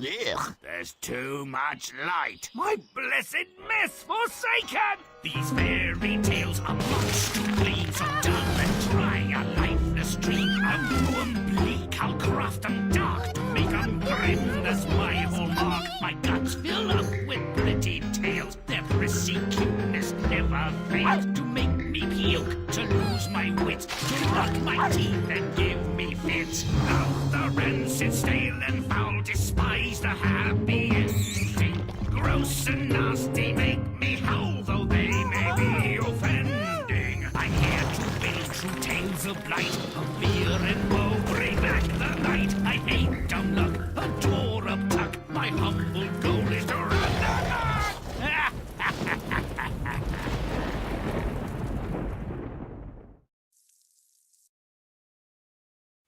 Ugh, there's too much light. My blessed mess forsaken! These fairy tales are much too plain, so dull and dry, a lifeless dream. I'll do 'em bleak, I'll craft 'em dark, to make 'em grim, that's my hallmark. My guts fill up with pretty tales, their prissy cuteness never fails to make me puke, to lose my wits, to knock my teeth and give me fits. Love the rancid, stale and foul, despise the happy ending. Gross and nasty make me howl, though they may be offending. I'm here to build true tales of blight, of fear and woe, bring back the light. I hate dumb luck, adore uptuck, my humble goal is to run the clock.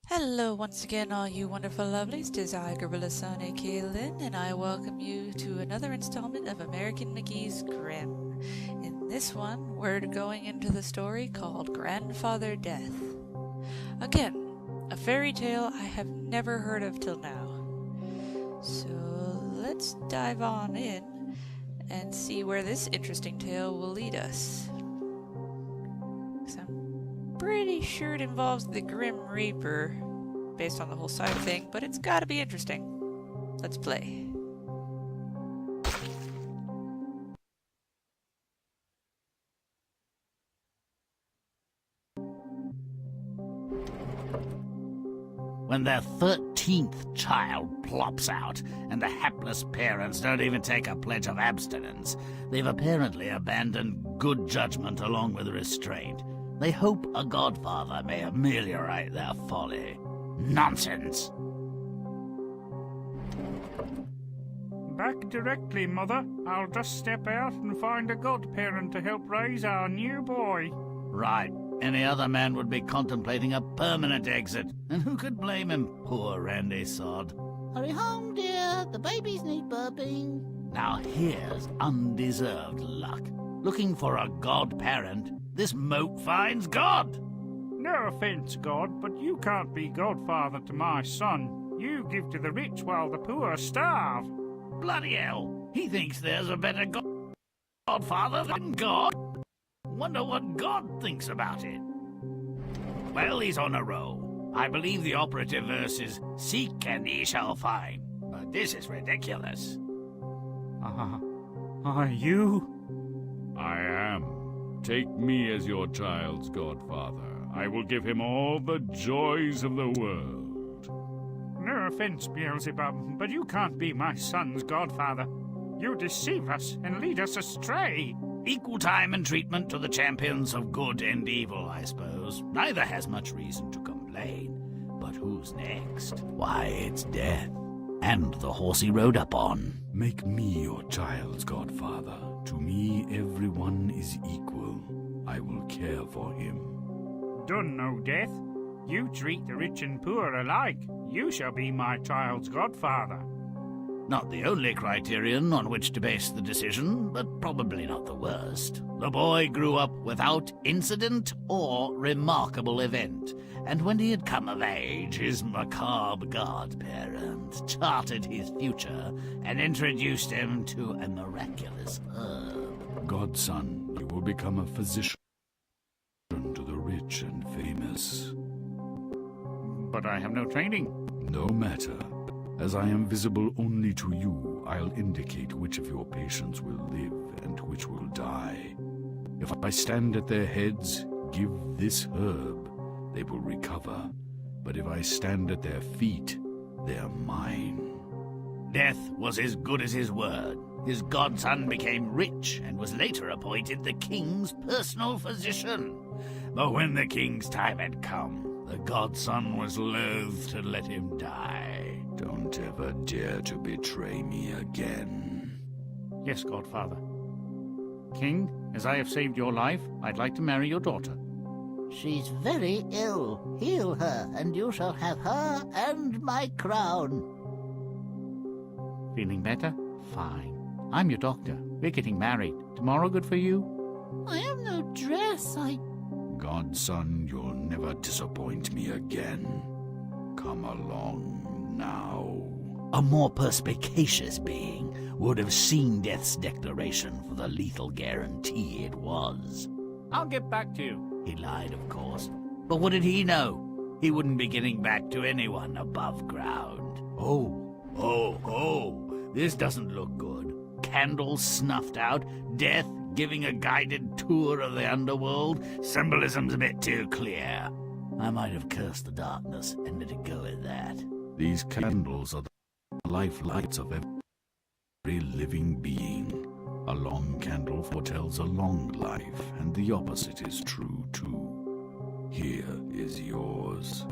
Hello once again, all you wonderful lovelies. 'Tis I, Gorilla Son, aka Lynn, and I welcome you to another installment of American McGee's Grimm. In this one, we're going into the story called Grandfather Death. Again, a fairy tale I have never heard of till now. So let's dive on in and see where this interesting tale will lead us. 'Cause I'm pretty sure it involves the Grim Reaper, based on the whole side thing, but it's gotta be interesting. Let's play. When their 13th child plops out, and the hapless parents don't even take a pledge of abstinence, they've apparently abandoned good judgment along with restraint. They hope a godfather may ameliorate their folly. Nonsense! Back directly, Mother. I'll just step out and find a godparent to help raise our new boy. Right. Any other man would be contemplating a permanent exit. And who could blame him? Poor Randy Sod. Hurry home, dear. The babies need burping. Now here's undeserved luck. Looking for a godparent, this moat finds God. No offense, God, but you can't be godfather to my son. You give to the rich while the poor starve. Bloody hell. He thinks there's a better godfather than God. Wonder what God thinks about it. Well, he's on a roll. I believe the operative verse is, "Seek and ye shall find." But this is ridiculous. Are you? I am. Take me as your child's godfather. I will give him all the joys of the world. No offense, Beelzebub, but you can't be my son's godfather. You deceive us and lead us astray. Equal time and treatment to the champions of good and evil, I suppose. Neither has much reason to complain. But who's next? Why, it's Death. And the horse he rode up on. Make me your child's godfather. To me, everyone is equal. I will care for him. Done no Death. You treat the rich and poor alike. You shall be my child's godfather. Not the only criterion on which to base the decision, but probably not the worst. The boy grew up without incident or remarkable event, and when he had come of age, his macabre godparent charted his future and introduced him to a miraculous herb. Godson, you will become a physician to the rich and famous. But I have no training. No matter. As I am visible only to you, I'll indicate which of your patients will live and which will die. If I stand at their heads, give this herb, they will recover. But if I stand at their feet, they're mine. Death was as good as his word. His godson became rich and was later appointed the king's personal physician. But when the king's time had come, the godson was loath to let him die. Don't ever dare to betray me again. Yes, Godfather. King, as I have saved your life, I'd like to marry your daughter. She's very ill. Heal her, and you shall have her and my crown. Feeling better? Fine. I'm your doctor. We're getting married. Tomorrow good for you? I have no dress. Godson, you'll never disappoint me again. Come along now. A more perspicacious being would have seen Death's declaration for the lethal guarantee it was. I'll get back to you. He lied, of course. But what did he know? He wouldn't be getting back to anyone above ground. Oh, this doesn't look good. Candles snuffed out, Death giving a guided tour of the underworld. Symbolism's a bit too clear. I might have cursed the darkness and let it go at that. These candles are the life lights of every living being. A long candle foretells a long life, and the opposite is true too. Here is yours.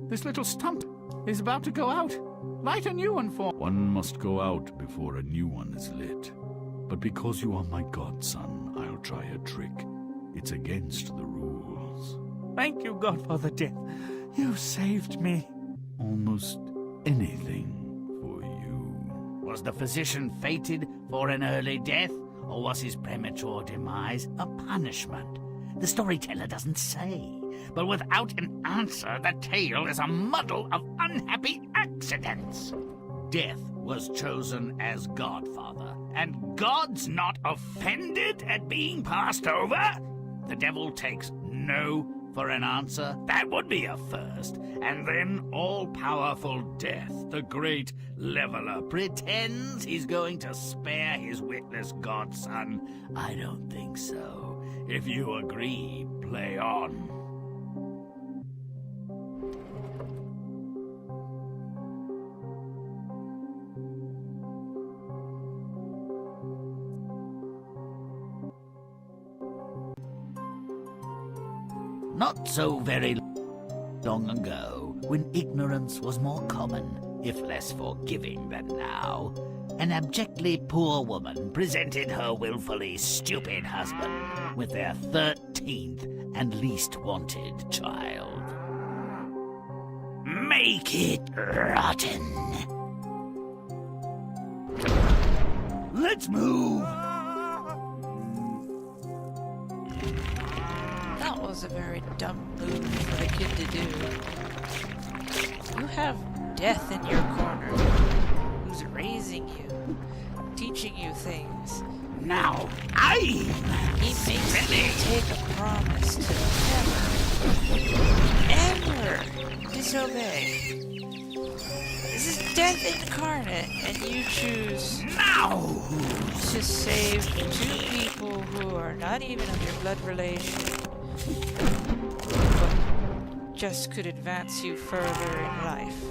This little stump is about to go out. Light a new one for... One must go out before a new one is lit. But because you are my godson, I'll try a trick. It's against the rules. Thank you, Godfather Death. You saved me. Almost anything for you. Was the physician fated for an early death, or was his premature demise a punishment? The storyteller doesn't say. But without an answer, the tale is a muddle of unhappy accidents. Death was chosen as Godfather, and God's not offended at being passed over? The devil takes no for an answer? That would be a first. And then all-powerful Death, the great leveler, pretends he's going to spare his witless godson. I don't think so. If you agree, play on. Not so very long ago, when ignorance was more common, if less forgiving than now, an abjectly poor woman presented her willfully stupid husband with their 13th and least wanted child. Make it rotten. Let's move. That was a very dumb move for the kid to do. You have Death in your corner, who's raising you, teaching you things. Now, He makes you take a promise to never disobey. This is Death incarnate, and you choose now! to save two people who are not even of your blood relation, but just could advance you further in life.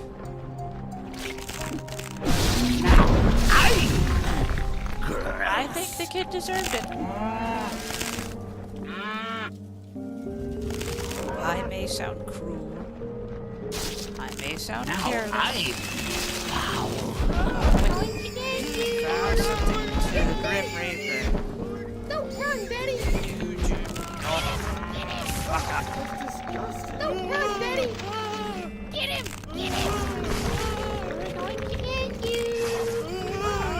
I think the kid deserved it. I may sound cruel. I may sound careless. Vow something to the Grim Reaper. Don't run, Betty! You do not fuck up. Don't run, Betty! Get him! Get him! We're going to get you!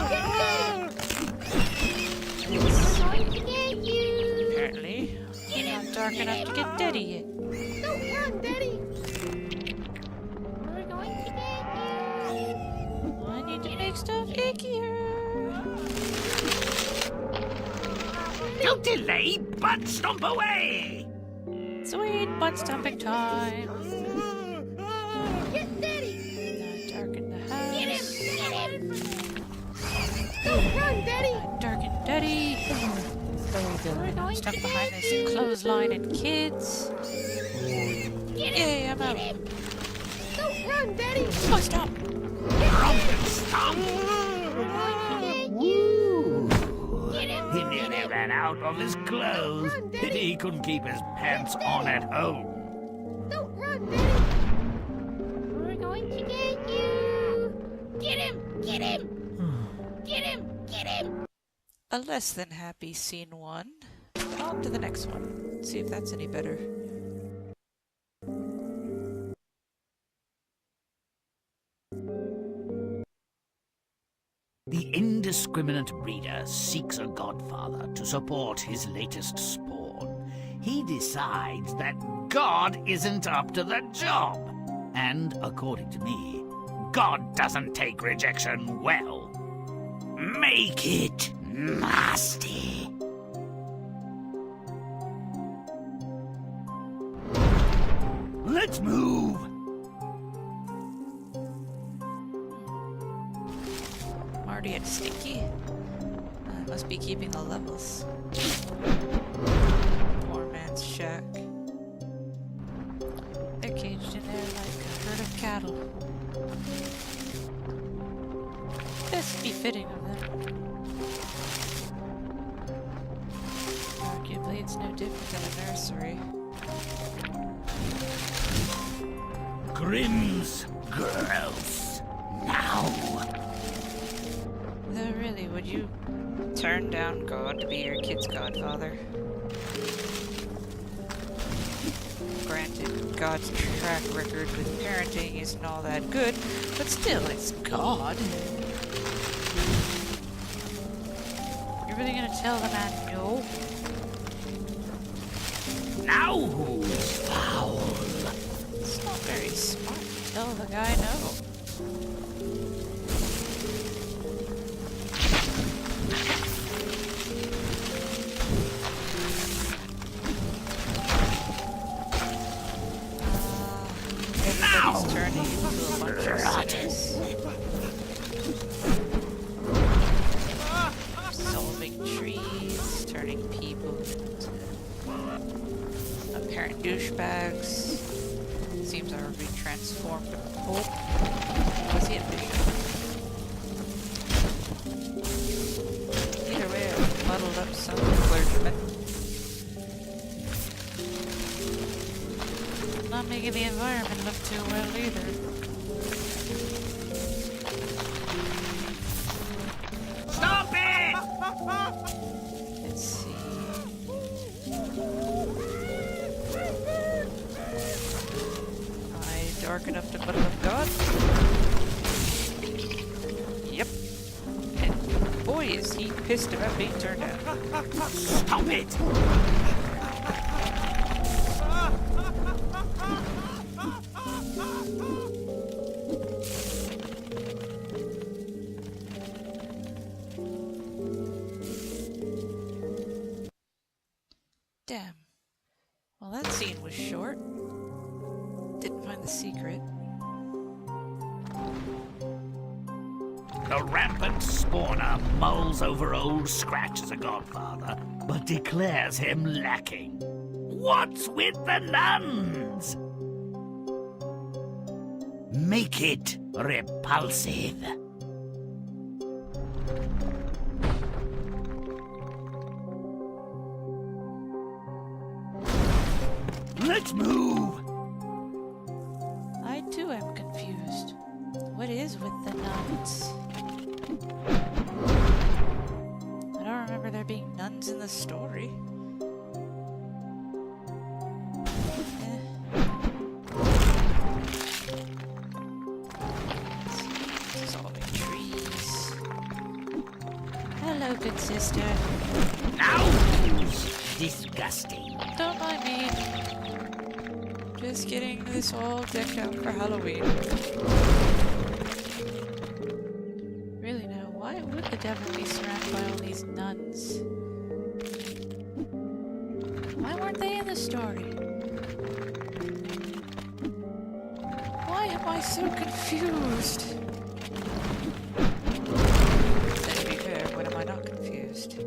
Get him! We're going to get you! Apparently, you're not dark enough to get Daddy yet. Don't run, Betty! We're going to get you! I need to make stuff ickier. Don't delay, but stomp away! Sweet butt stomping time. Get Daddy! Darken the house. Get him! Get him! Don't run, Betty! Darken Daddy. We're going Stuck to behind get this you! clothesline and kids. Get him! Yay, I'm out. Get him! Don't run, Betty! Oh, stop. Stomp! We're going to get you! Get him! He nearly ran out of his clothes. Run, Daddy. Pity he couldn't keep his pants on at home. Don't run, Betty! We're going to get you! Get him! Get him! Get him! Get him! A less than happy scene one. On to the next one. See if that's any better. The indiscriminate breeder seeks a godfather to support his latest spawn. He decides that God isn't up to the job. And, according to me, God doesn't take rejection well. Make it nasty. Let's move. Marty and Stinky? Must be keeping the levels. Poor man's shack. They're caged in there like a herd of cattle. Best befitting of them. Arguably, it's no different than a nursery. Grimm's girls. Now. Though really, would you turn down God to be your kid's godfather? Granted, God's track record with parenting isn't all that good, but still, it's God. You're really gonna tell the man no? Now who's foul? It's not very smart to tell the guy no. Everybody's turning into a bunch of sinners. Solving trees, turning people into apparent douchebags. Seems I would be transformed to Pope. Was he a bishop? Either way, I've muddled up some clergymen. Not making the environment look too well either. Stop it! Let's see. Am I dark enough to muddle up God? Yep. And boy, is he pissed about being turned out. Stop it! Damn. Well, that scene was short. Didn't find the secret. The rampant spawner mulls over old Scratch as a godfather, but declares him lacking. What's with the nuns? Make it repulsive. Let's move! I too am confused. What is with the nuns? I don't remember there being nuns in the story. Solving trees. Hello, good sister. Now! Disgusting. Don't mind me. Just getting this all decked out for Halloween. Really now, why would the devil be surrounded by all these nuns? Why weren't they in the story? Why am I so confused? To be fair, when am I not confused?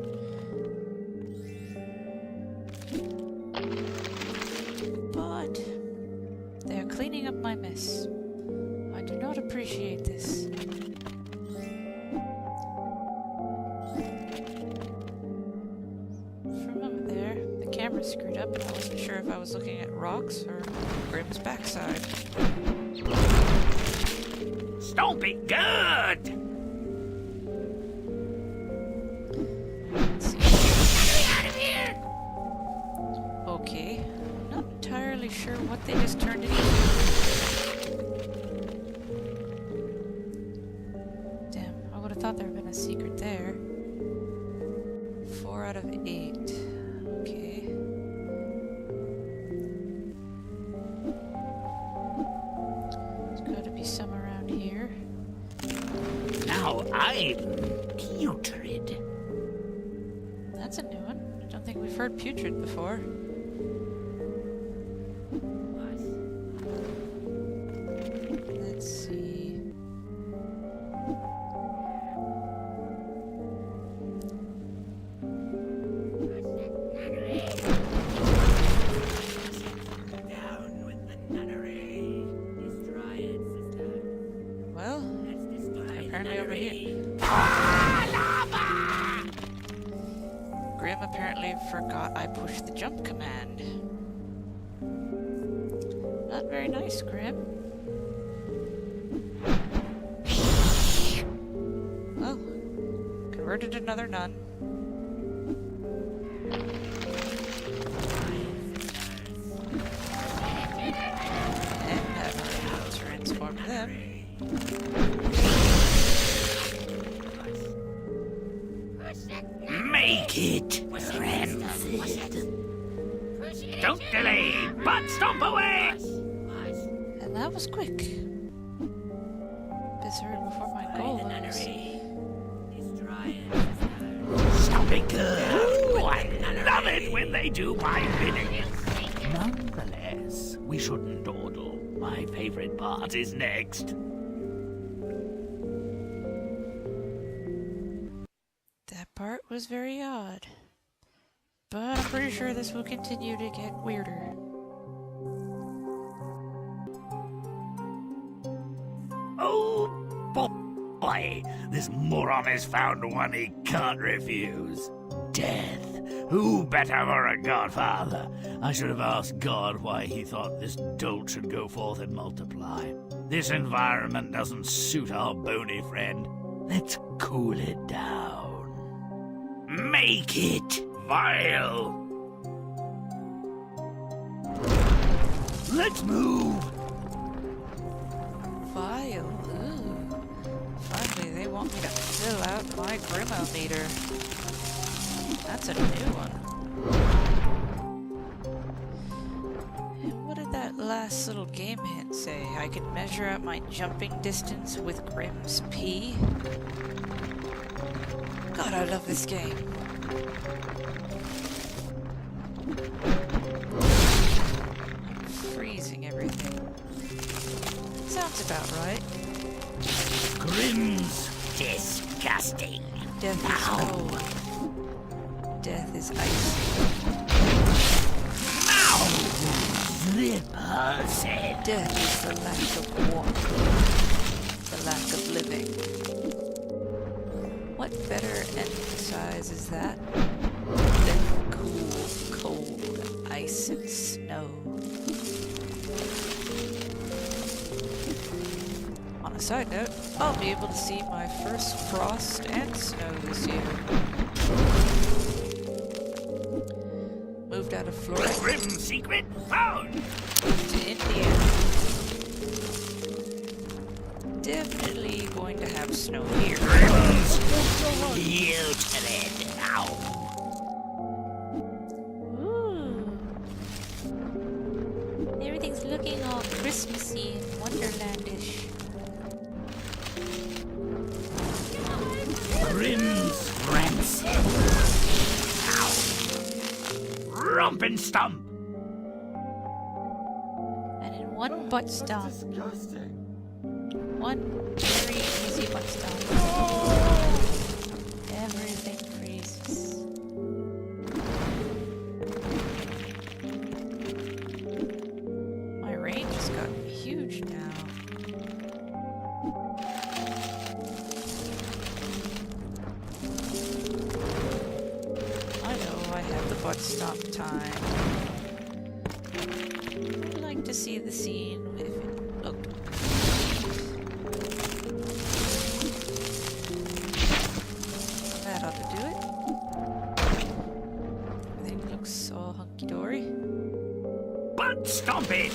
But they are cleaning up my mess. I do not appreciate this. For a moment there, the camera screwed up and I wasn't sure if I was looking at rocks or Grimm's backside. Stomp it good! Let's see. Get out of here! Okay, I'm not entirely sure what they just turned it into. Damn, I would have thought there would have been a secret there. 4 out of 8. Okay. There's got to be some around here. Now I'm putrid. That's a new one. I don't think we've heard putrid before. Let's see. Down with the nunnery. Destroy it, sister. Well, they're apparently over here. Grimm apparently forgot I pushed the jump command. Not very nice, Grimm. Well, converted another nun. And have our transformed them. Make it rancid. Don't delay, but stomp away! And that was quick. This hurried before my goal was. Stop it good. Ooh, I love it when they do my bidding. Nonetheless, we shouldn't dawdle. My favorite part is next. That part was very odd. But I'm pretty sure this will continue to get weirder. Oh boy, this moron has found one he can't refuse. Death. Who better for a godfather? I should have asked God why he thought this dolt should go forth and multiply. This environment doesn't suit our bony friend. Let's cool it down. Make it vile. Let's move. Vile. Ooh. Finally, they want me to fill out my Grimmometer. That's a new one. And what did that last little game hint say? I can measure out my jumping distance with Grimm's P? God, I love this game. I'm freezing everything. Sounds about right. Grimm's disgusting. Death is cold. Death is icy. Now, Zipper said. Death is the lack of warmth. The lack of living. What better emphasizes that than cool, cold ice and snow? On a side note, I'll be able to see my first frost and snow this year. Moved out of Florida Grimm's secret found. to India. Definitely going to have snow here. Grimm's putrid. Now. Ooh. Everything's looking all Christmassy and wonderlandish. Grimm's rancid. Now. Romp and stomp. And in one butt stomp. One very easy butt stomp. Everything freezes. My range has gotten huge now. I know I have the butt stomp time. I'd like to see the scene if it looked. That ought to do it. Everything looks all hunky-dory. Butt stomp it.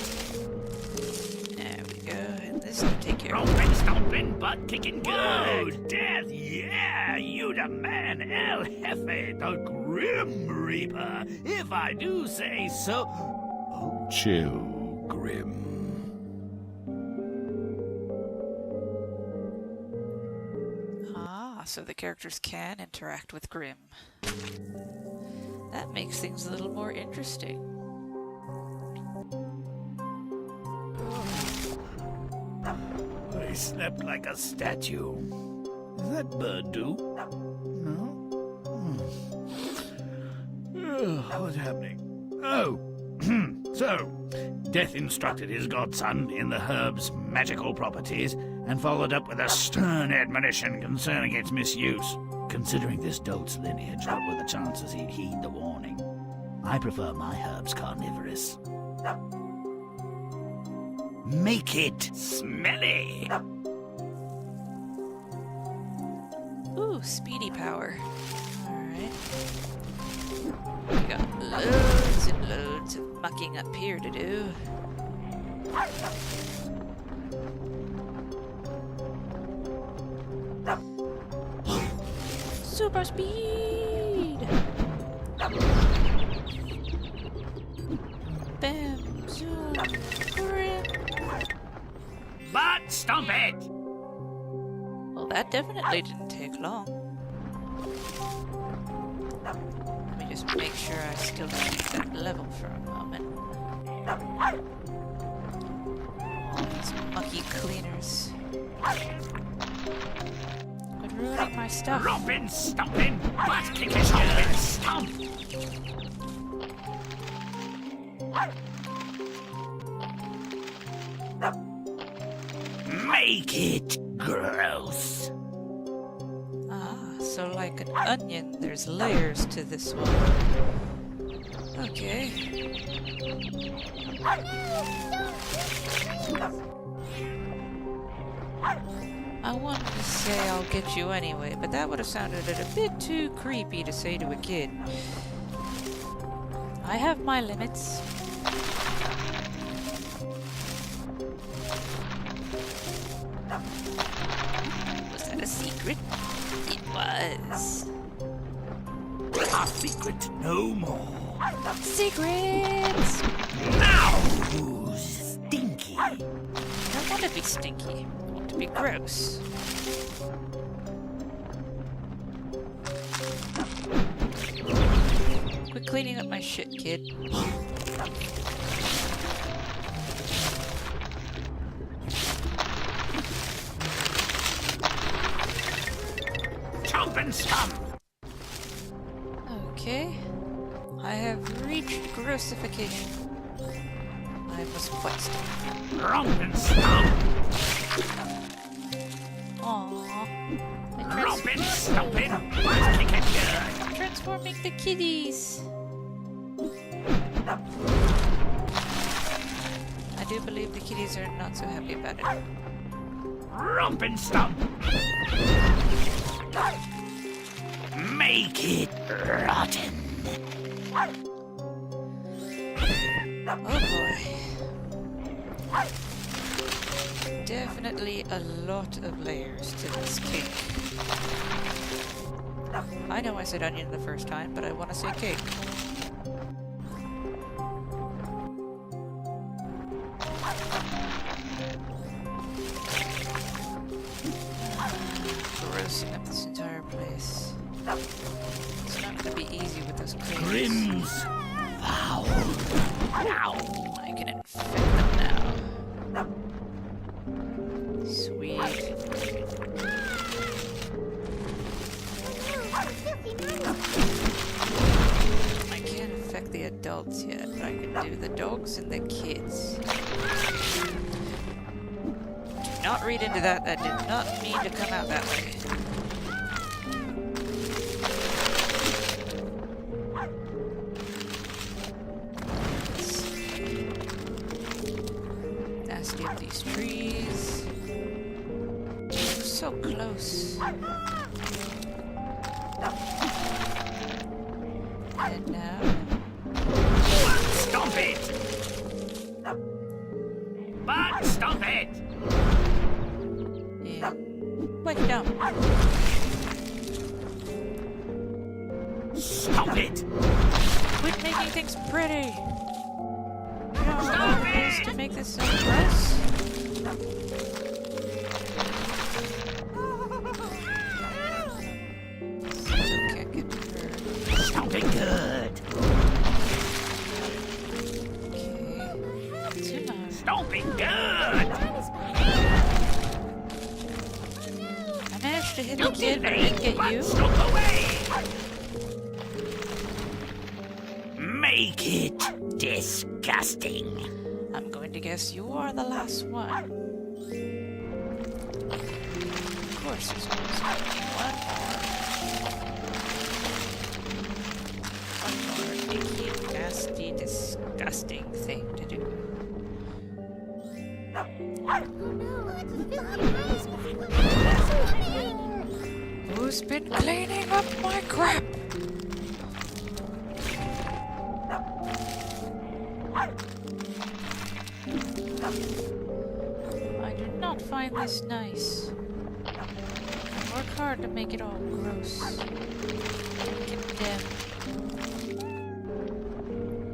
There we go, and this will take care of it. Romping, stomping, butt kicking good. Death, yeah, you the man, El Jefe, the Grim Reaper, if I do say so. Oh, Chill, Grimm. Ah, so the characters can interact with Grimm. That makes things a little more interesting. I slept like a statue. Does that bird do? No? What's happening? Oh! So, Death instructed his godson in the herb's magical properties and followed up with a stern admonition concerning its misuse. Considering this dolt's lineage, what were the chances he'd heed the warning? I prefer my herbs carnivorous. Make it smelly! Ooh, speedy power. Alright. We got loads and loads of mucking up here to do. Super speed! Bam! Zoom! Grimm! Butt-stomp it! Well, that definitely didn't take long. Let me just make sure I still keep that level for a moment. All these mucky cleaners. Quit ruining my stuff. Rompin', stompin', butt-kickin', stompin', stomp! Make it gross! Ah, so like an onion, there's layers to this one. Okay. I wanted to say I'll get you anyway, but that would have sounded a bit too creepy to say to a kid. I have my limits. Was that a secret? It was. Our secret no more. Secrets! Now who's stinky? I don't want to be stinky. I want to be gross. Quit cleaning up my shit, kid. Chomp and stomp! Okay. I have reached grossification. I must butt-stomp. Romp and stomp! Aww. Rompin', stompin', butt-kickin' good! Transforming the kitties. I do believe the kitties are not so happy about it. Romp and stomp! Make it rotten. Oh boy. Definitely a lot of layers to this cake. I know I said onion the first time, but I want to say cake. Grossing up this entire place. It's not going to be easy with those cakes. Grimm's foul. Now I can infect them now. Sweet. I can't affect the adults yet, but I can do the dogs and the kids. Do not read into that. That did not mean to come out that way. Nasty up these trees. So close. And now. Stomp it! Butt-stomp it! Yeah. Wait, no. Stomp it! Quit making things pretty! You know Stop how it is it! to make this so gross? to hit the Don't kid, but I delay, didn't get you? butt-stomp away! Make it disgusting. I'm going to guess you are the last one. Of course, there's always going to be one more icky, nasty, disgusting thing to do. Who's been cleaning up my crap? I do not find this nice. I work hard to make it all gross and condemned.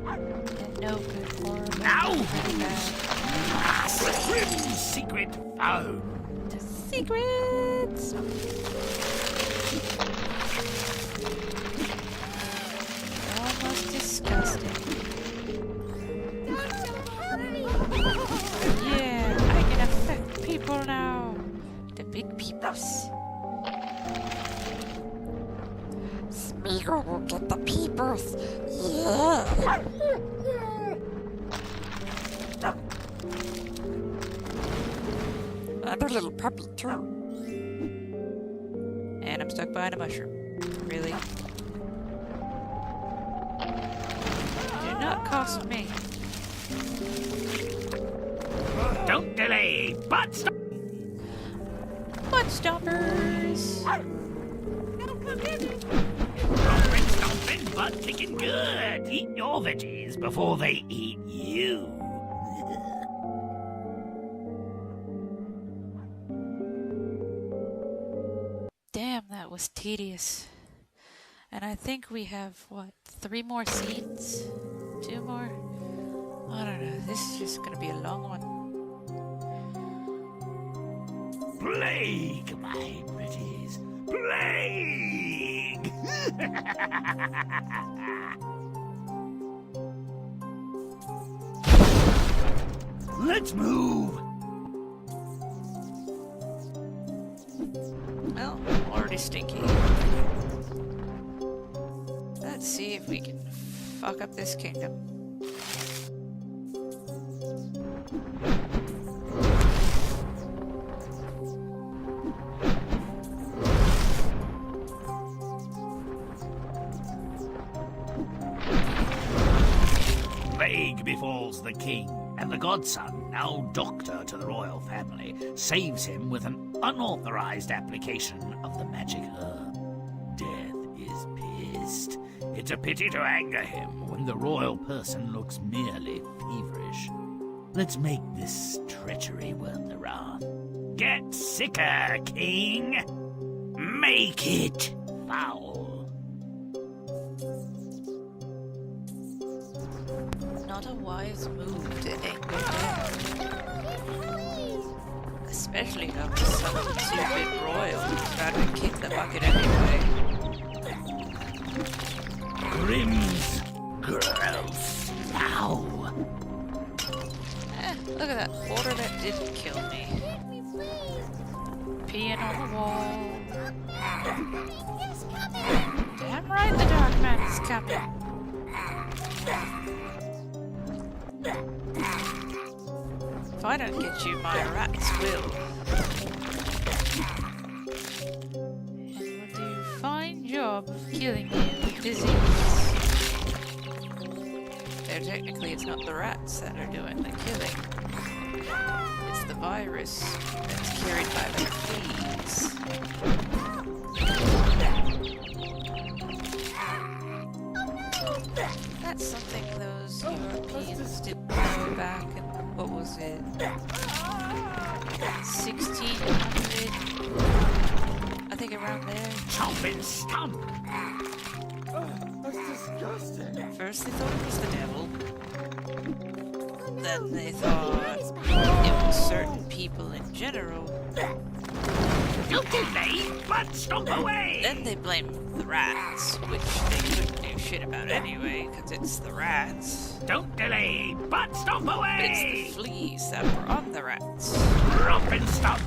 And no good horrible. Now really bad. Grimm's secret foe. The secrets! Almost disgusting. Yeah, I can affect people now. The big peepers. Smeagol will get the peepers. Yeah. And a little puppy too. And I'm stuck behind a mushroom. Really? Do not cost me. Don't delay, butt-stomp. Butt stompers! Stomping, stomping, butt kicking good. Eat your veggies before they eat you. Damn, that was tedious. And I think we have, what, 3 more scenes? 2 more? I don't know, this is just gonna be a long one. Plague, my pretties. Plague! Let's move. Well, already stinky. Let's see if we can fuck up this kingdom. Plague befalls the king, and the godson, now doctor to the royal family, saves him with an unauthorized application of the magic herb. Death is pissed. It's a pity to anger him when the royal person looks merely feverish. Let's make this treachery worth the wrath. Get sicker, king. Make it foul. Not a wise move to anger death. Especially after some stupid royal who's trying to kick the bucket anyway. Grimm's gross. Now. Look at that water that didn't kill me. Peeing on the wall. Damn right the dark man is coming. If I don't get you, my rats will. And will do a fine job of killing you with disease. Though technically it's not the rats that are doing the killing. It's the virus that's carried by the fleas. That's something those Europeans didn't know back in, what was it, 1600? I think around there. Chomp and stomp. First they thought it was the devil. Then they thought it was certain people in general. Don't delay, but stomp away. Then they blamed the rats, which they couldn't do shit about anyway, because it's the rats. Don't delay, but stomp But away. it's the fleas that were on the rats. Romp and stomp.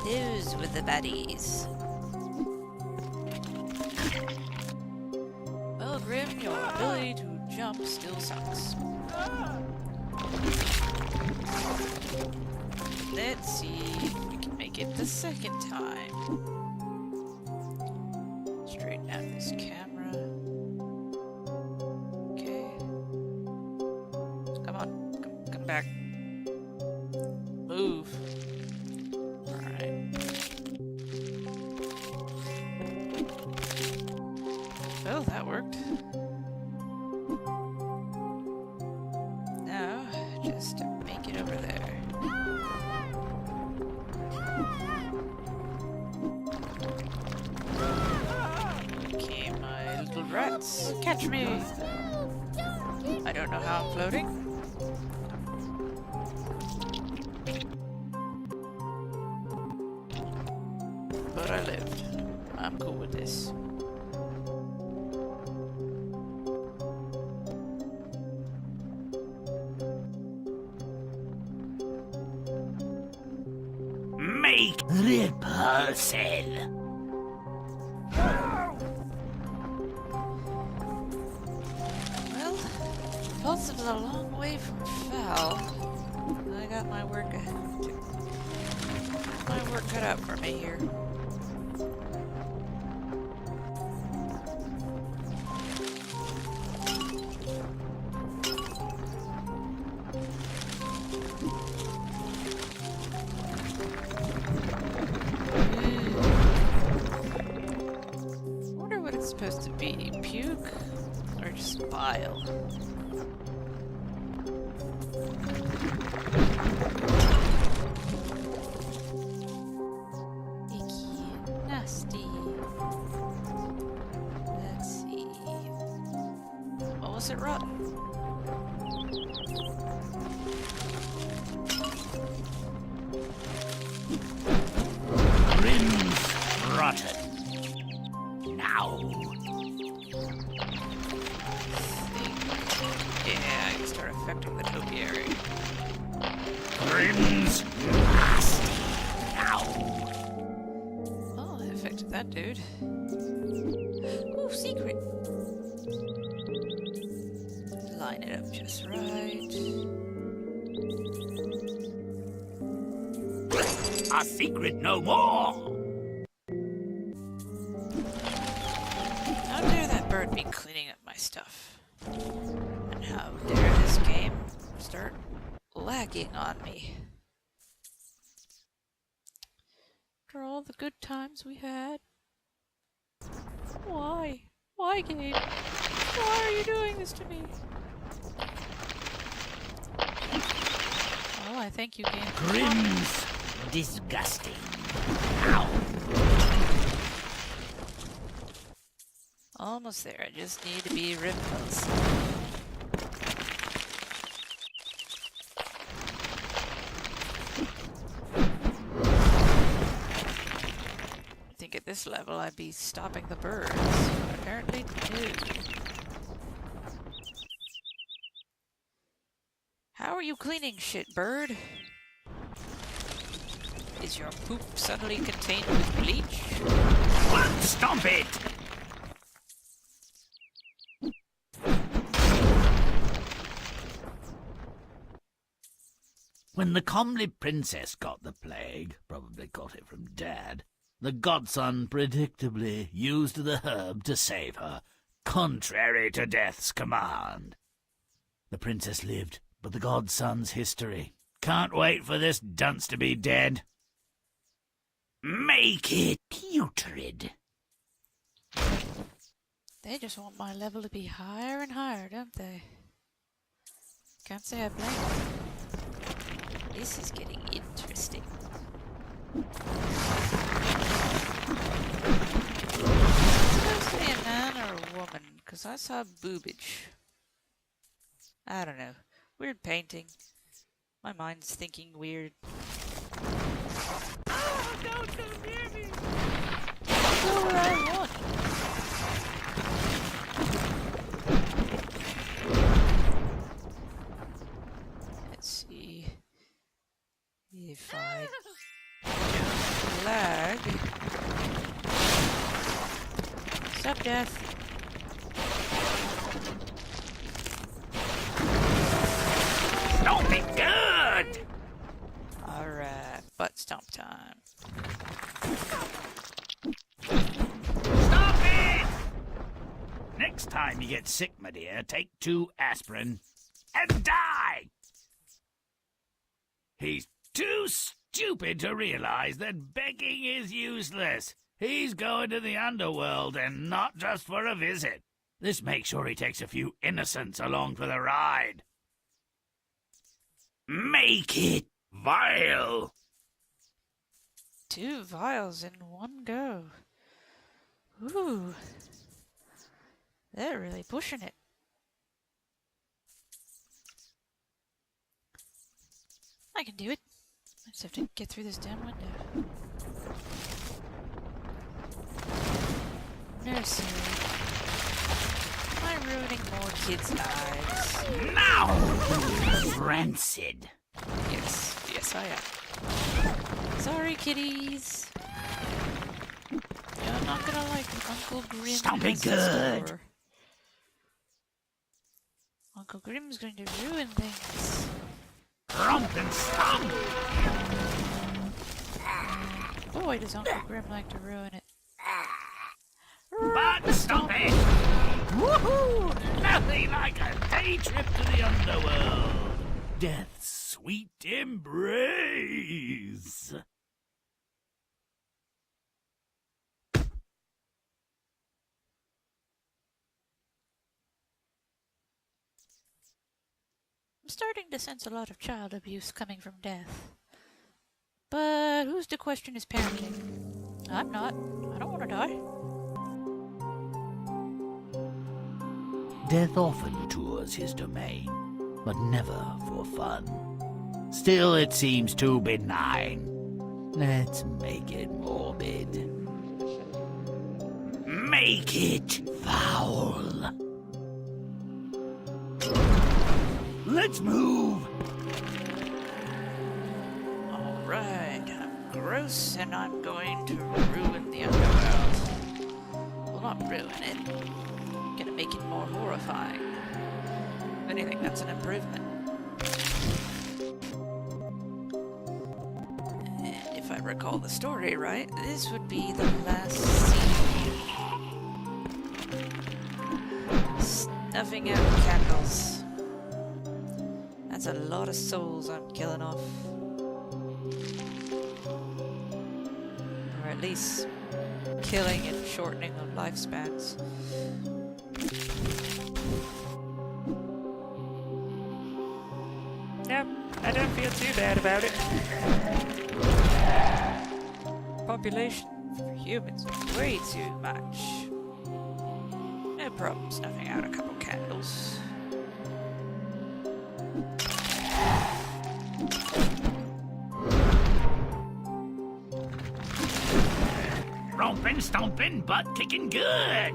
Those were the buddies. Well, Grimm, your ability to jump still sucks. Let's see if we can make it the second time. Straighten out this camera. Okay. Come on, come back. Move. Alright. Well, that worked. Now, just to make it over there. Okay, my little rats, catch me! I don't know how I'm floating. But I lived. I'm cool with this. Make rehearsal. Well, Pulsive's a long way from foul. I got my work cut out for me here. Wonder what it's supposed to be. Puke? Or just bile? Icky. Nasty. Let's see. What was it rotten? Grimm's rotten. Now. Yeah, I can start affecting the topiary. Grimm's nasty. Now. Oh, I affected that dude. Ooh, secret. Line it up just right. A secret no more. How dare that bird be cleaning up my stuff? And how dare this game start lagging on me? After all the good times we had. Why? Why, game? Why are you doing this to me? Well, I thank you, game. Grimm's disgusting. Now. Almost there. I just need to be repulsive. I think at this level I'd be stopping the birds. But apparently no. How are you cleaning shit, bird? Is your poop suddenly contained with bleach? Stomp it! When the comely princess got the plague, probably got it from Dad, the godson predictably used the herb to save her, contrary to Death's command. The princess lived, but the godson's history. Can't wait for this dunce to be dead. Make it putrid. They just want my level to be higher and higher, don't they? Can't say I blame them. This is getting interesting. Is it supposed to be a man or a woman? Because I saw boobage. I don't know. Weird painting. My mind's thinking weird. Oh, don't go near me! Go where I want. Let's see if I lag. Sup, Death? Don't be good! Alright, butt stomp time. Stop it! Next time you get sick, my dear, take 2 aspirin and die! He's too stupid to realize that begging is useless. He's going to the underworld, and not just for a visit. This makes sure he takes a few innocents along for the ride. Make it vile! 2 vials in one go. Ooh. They're really pushing it. I can do it. I just have to get through this damn window. Nursery. Am I ruining more kids' lives? Now! Rancid. Yes, yes I am. Sorry, kitties. You're not gonna like Uncle Grimm. Stop it has in good. store. Uncle Grimm's going to ruin things. Romp and stomp! Boy, does Uncle Grimm like to ruin it. But stop it! Woohoo! Nothing like a day trip to the underworld. Death's sweet embrace. I'm starting to sense a lot of child abuse coming from Death. But who's to question his parenting? I'm not. I don't want to die. Death often tours his domain, but never for fun. Still, it seems too benign. Let's make it morbid. Make it foul. Let's move. Alright, I'm gross and I'm going to ruin the underworld. Well, not ruin it. I'm gonna make it more horrifying. If anything, that's an improvement. And if I recall the story right, this would be the last scene. Snuffing out candles. That's a lot of souls I'm killing off. Or at least killing and shortening of lifespans. Yep, I don't feel too bad about it. Population for humans is way too much. No problem snuffing out a couple candles. Romping, stomping, butt kicking good.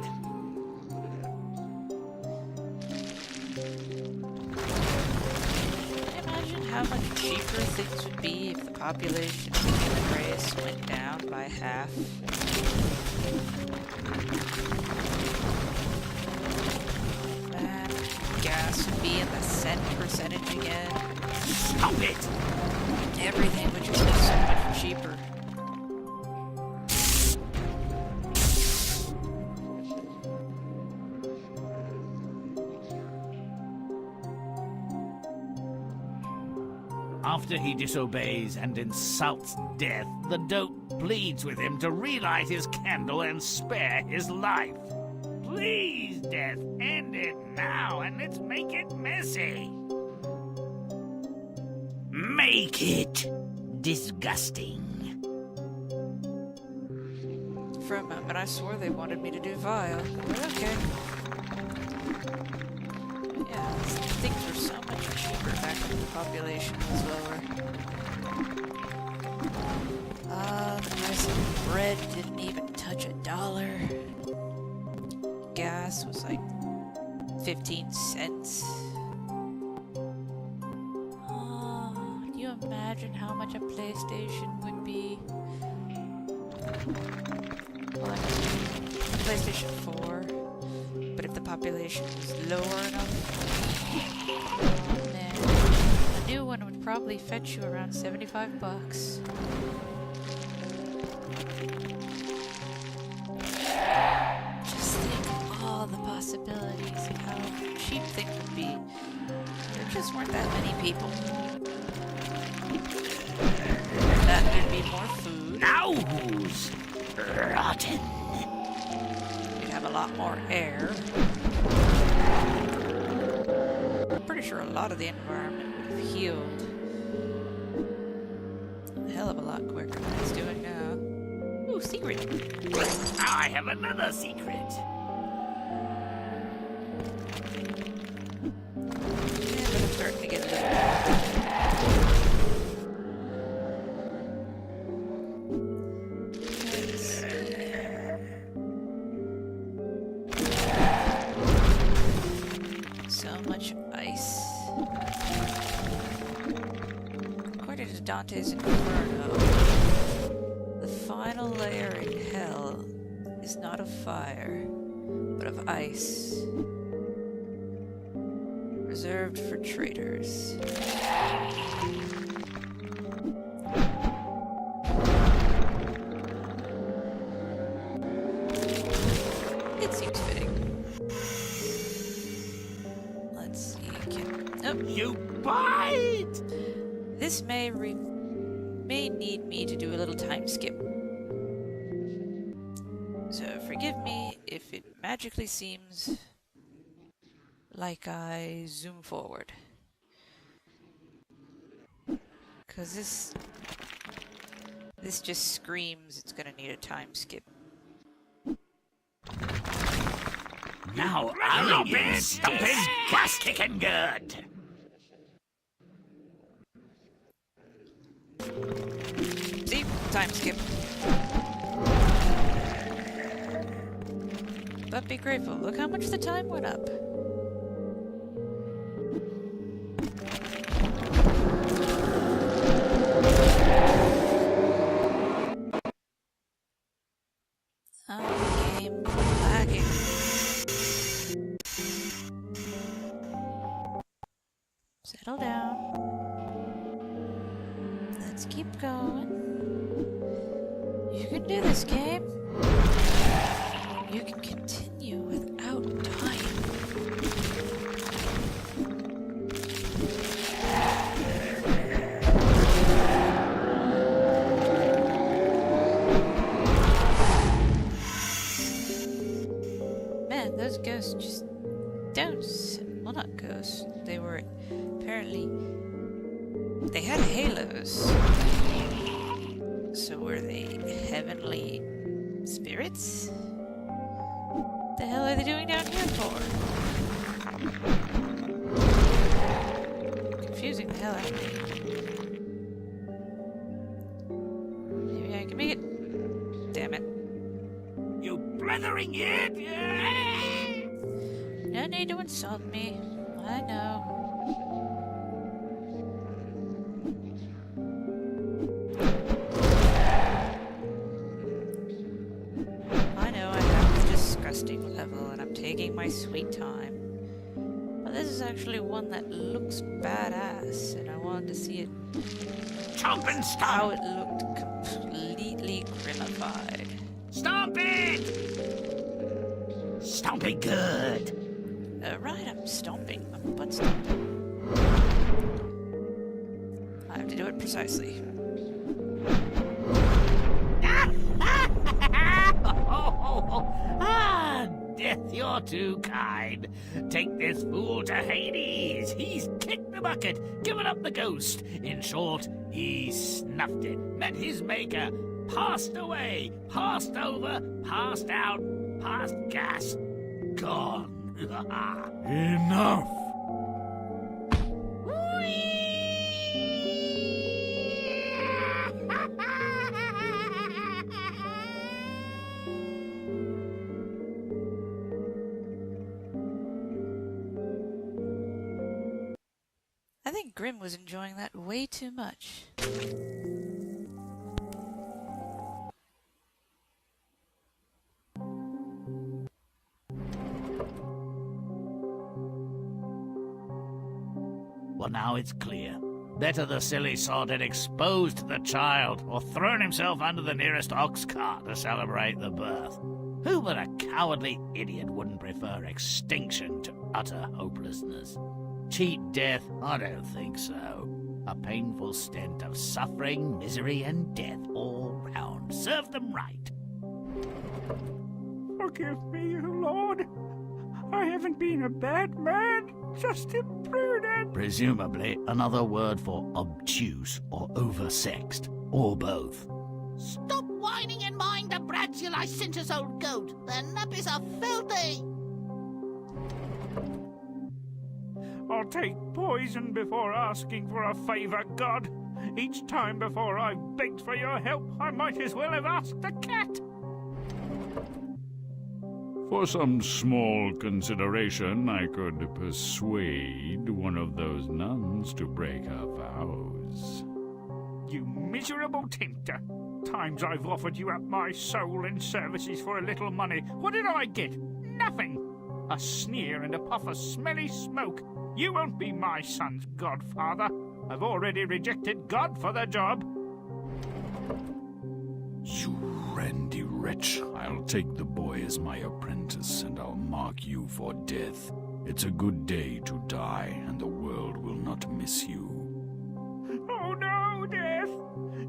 Imagine how much cheaper things would be if the population of the human race went down by half. Man, gas would be in the cent percentage again. Stop it. Everything would just be so much cheaper. After he disobeys and insults Death, the dope pleads with him to relight his candle and spare his life. Please, Death, end it now and let's make it messy. Make it disgusting. For a moment, I swore they wanted me to do vile, but okay. Yeah, things were so much cheaper back when the population was lower. The price of bread didn't even touch $1. Gas was like 15 cents. Oh, can you imagine how much a PlayStation would be? on PlayStation 4, but if the population was lower enough, then a new one would probably fetch you around $75. Just think of all the possibilities of how cheap things would be. There just weren't that many people. That there'd be more food. Now who's rotten? You'd have a lot more air. I'm pretty sure a lot of the environment would have healed a hell of a lot quicker than it's doing now. Ooh, secret! I have another secret. Yeah, but I'm starting to get a little... So much ice. According to Dante's Inferno, the final layer in hell is not of fire, but of ice, reserved for traitors. It seems fitting. Let's see. Oh, You bite! this may need me to do a little time skip. So forgive me if it magically seems like I zoom forward. 'Cause this just screams it's gonna need a time skip. Now I'll be stomping, gas kicking good. See? Time skip. But be grateful. Look how much the time went up. Oh, game lagging. Settle down. Let's keep going. You can do this, game. You can continue without dying. Man, those ghosts just don't... Well, not ghosts. They were apparently... They had halos. So were they heavenly spirits? What the hell are they doing down here for? Confusing the hell out of me. Maybe I can make it. Damn it. You blithering idiot! No need to insult me. I know. I know I have this disgusting level and I'm taking my sweet time. But this is actually one that looks badass and I wanted to see it Chomp and how stomp! it looked completely grimmified. Stomp it! Stomp it good! Right, I'm stomping. I'm butt stomping. I have to do it precisely. Ah, death, you're too kind. Take this fool to Hades. He's kicked the bucket, given up the ghost. In short, he snuffed it, met his maker, passed away, passed over, passed out, passed gas, gone. Enough! I think Grimm was enjoying that way too much. Well, now it's clear. Better the silly sod had exposed the child or thrown himself under the nearest ox cart to celebrate the birth. Who but a cowardly idiot wouldn't prefer extinction to utter hopelessness? Cheat death? I don't think so. A painful stint of suffering, misery, and death all round. Serve them right. Forgive me, Lord. I haven't been a bad man, just imprudent. Presumably another word for obtuse or oversexed, or both. Stop whining and mind the brats, you licentious old goat. Their nappies are filthy. I'll take poison before asking for a favour, God. Each time before I've begged for your help, I might as well have asked a cat. For some small consideration, I could persuade one of those nuns to break her vows. You miserable tempter. Times I've offered you up my soul and services for a little money. What did I get? Nothing. A sneer and a puff of smelly smoke. You won't be my son's godfather. I've already rejected God for the job. You randy wretch. I'll take the boy as my apprentice, and I'll mark you for death. It's a good day to die, and the world will not miss you. Oh no, Death!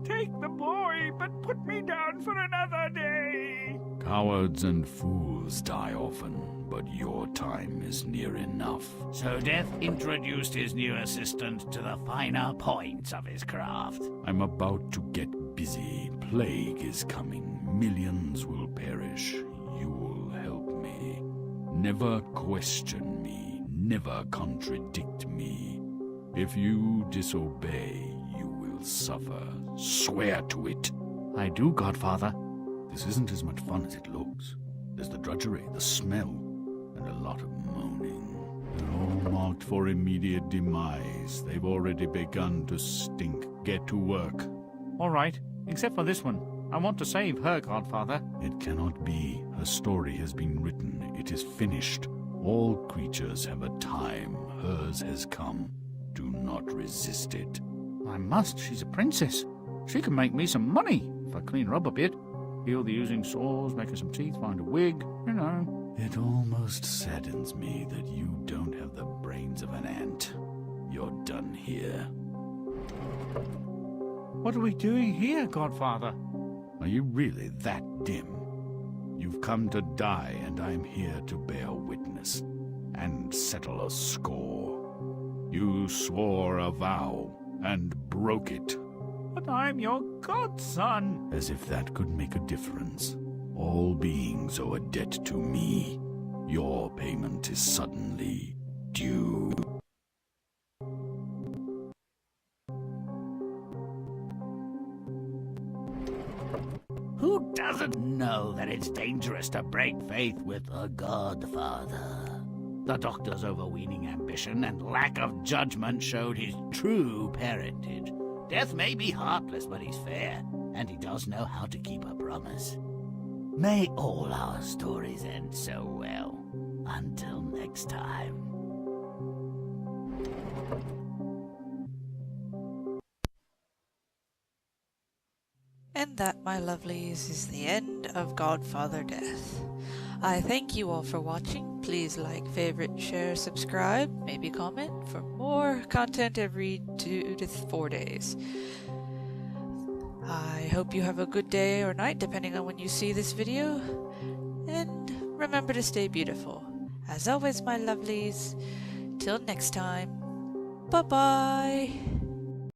Take the boy, but put me down for another day. Cowards and fools die often, but your time is near enough. So Death introduced his new assistant to the finer points of his craft. I'm about to get busy. Plague is coming. Millions will perish. You will help me. Never question me. Never contradict me. If you disobey, you will suffer. Swear to it. I do, Godfather. This isn't as much fun as it looks. There's the drudgery, the smell, and a lot of moaning. They're all marked for immediate demise. They've already begun to stink. Get to work. All right, except for this one. I want to save her, Godfather. It cannot be. Her story has been written. It is finished. All creatures have a time. Hers has come. Do not resist it. I must. She's a princess. She can make me some money if I clean her up a bit. Heal the oozing sores, make her some teeth, find a wig, you know. It almost saddens me that you don't have the brains of an ant. You're done here. What are we doing here, Godfather? Are you really that dim? You've come to die, and I'm here to bear witness and settle a score. You swore a vow and broke it. But I'm your godson. As if that could make a difference. All beings owe a debt to me. Your payment is suddenly due. Who doesn't know that it's dangerous to break faith with a Godfather? The Doctor's overweening ambition and lack of judgment showed his true parentage. Death may be heartless, but he's fair, and he does know how to keep a promise. May all our stories end so well. Until next time. And that, my lovelies, is the end of Godfather Death. I thank you all for watching. Please like, favorite, share, subscribe, maybe comment for more content every 2 to 4 days. I hope you have a good day or night, depending on when you see this video. And remember to stay beautiful. As always, my lovelies, till next time, bye-bye.